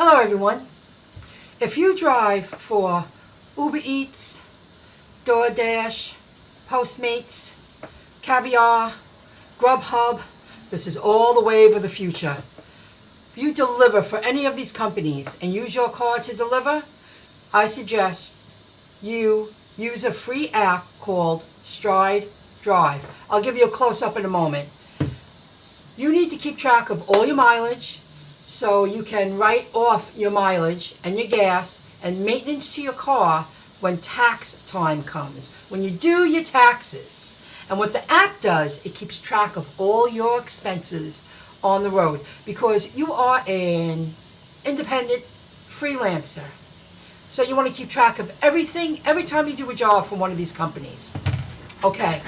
Hello everyone. If you drive for Uber Eats, DoorDash, Postmates, Caviar, Grubhub, this is all the wave of the future. If you deliver for any of these companies and use your car to deliver, I suggest you use a free app called Stride Drive. I'll give you a close-up in a moment. You need to keep track of all your mileage so you can write off your mileage and your gas and maintenance to your car when tax time comes, when you do your taxes. And what the app does, it keeps track of all your expenses on the road because you are an independent freelancer. So you want to keep track of everything every time you do a job for one of these companies. Okay,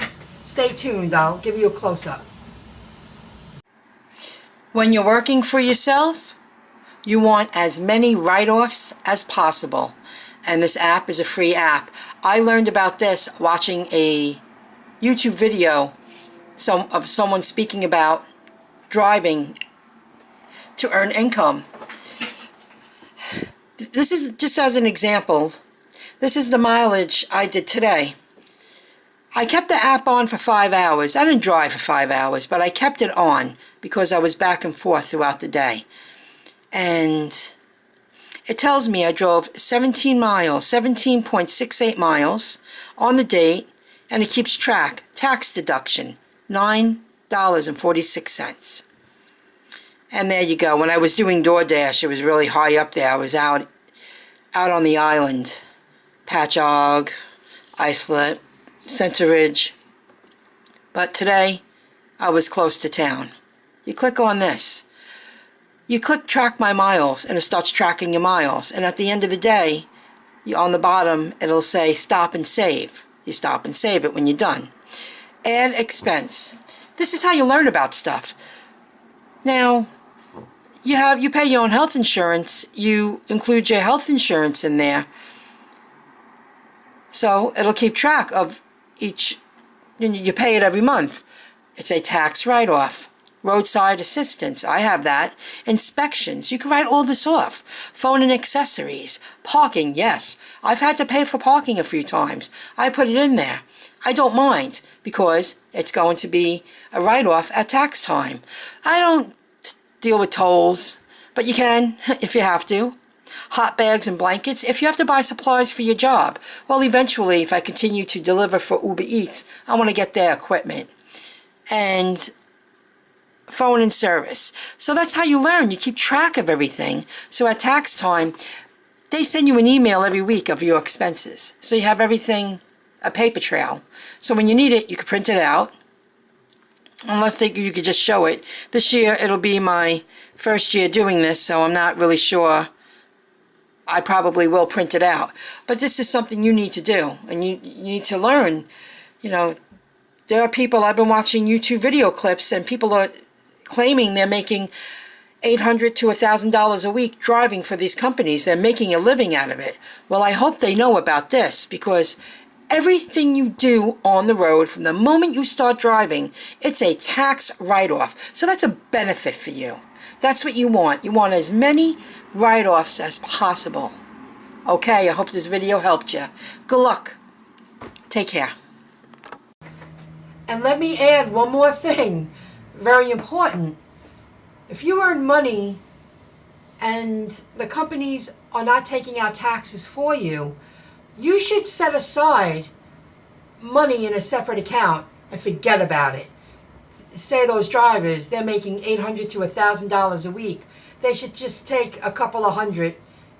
stay tuned. I'll give you a close-up. When you're working for yourself, you want as many write-offs as possible. And this app is a free app. I learned about this watching a YouTube video of someone speaking about driving to earn income. This is just as an example. This is the mileage I did today. I kept the app on for 5 hours. I didn't drive for 5 hours, but I kept it on because I was back and forth throughout the day. And it tells me I drove 17 miles, 17.68 miles on the date, and it keeps track. Tax deduction, $9.46. And there you go. When I was doing DoorDash, it was really high up there. I was out on the island, Patchogue, Islip, Center Ridge. But today, I was close to town. You click on this. You click track my miles, and it starts tracking your miles. And at the end of the day, on the bottom, it'll say stop and save. You stop and save it when you're done. Add expense. This is how you learn about stuff. Now, you pay your own health insurance. You include your health insurance in there. So it'll keep track of each, you pay it every month. It's a tax write-off. Roadside assistance, I have that. Inspections, you can write all this off. Phone and accessories. Parking, yes. I've had to pay for parking a few times. I put it in there. I don't mind because it's going to be a write-off at tax time. I don't deal with tolls, but you can if you have to. Hot bags and blankets, if you have to buy supplies for your job. Well, eventually, if I continue to deliver for Uber Eats, I want to get their equipment. And phone and service. So that's how you learn. You keep track of everything. So at tax time, they send you an email every week of your expenses. So you have everything, a paper trail. So when you need it, you can print it out. Unless you could just show it. This year, it'll be my first year doing this, so I'm not really sure. I probably will print it out. But this is something you need to do. And you need to learn. You know, there are people, I've been watching YouTube video clips, and people are claiming they're making $800 to $1,000 a week driving for these companies. They're making a living out of it. Well, I hope they know about this, because everything you do on the road, from the moment you start driving, it's a tax write-off. So that's a benefit for you. That's what you want. You want as many write-offs as possible. Okay, I hope this video helped you. Good luck. Take care. And let me add one more thing. Very important. If you earn money and the companies are not taking out taxes for you, you should set aside money in a separate account and forget about it. Say those drivers, they're making $800 to $1,000 a week. They should just take a couple of hundred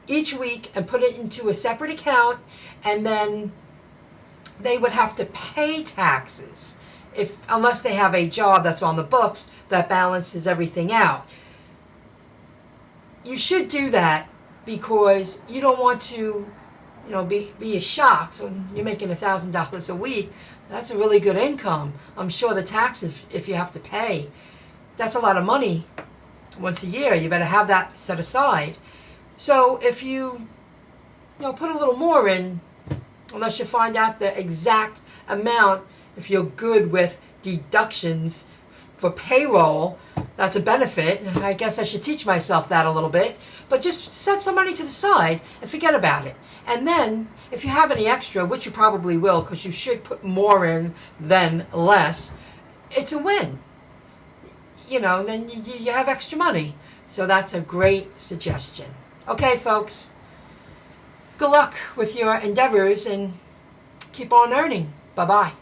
each week and put it into a separate account, and then they would have to pay taxes unless they have a job that's on the books that balances everything out. You should do that because you don't want to be shocked when you're making $1,000 a week. That's a really good income. I'm sure the taxes, if you have to pay, that's a lot of money once a year. You better have that set aside. So if you put a little more in, unless you find out the exact amount, if you're good with deductions for payroll, That's a benefit. I guess I should teach myself that a little bit. But just set some money to the side and forget about it. And then, if you have any extra, which you probably will, because you should put more in than less, it's a win. You know, then you have extra money. So that's a great suggestion. Okay, folks. Good luck with your endeavors and keep on earning. Bye-bye.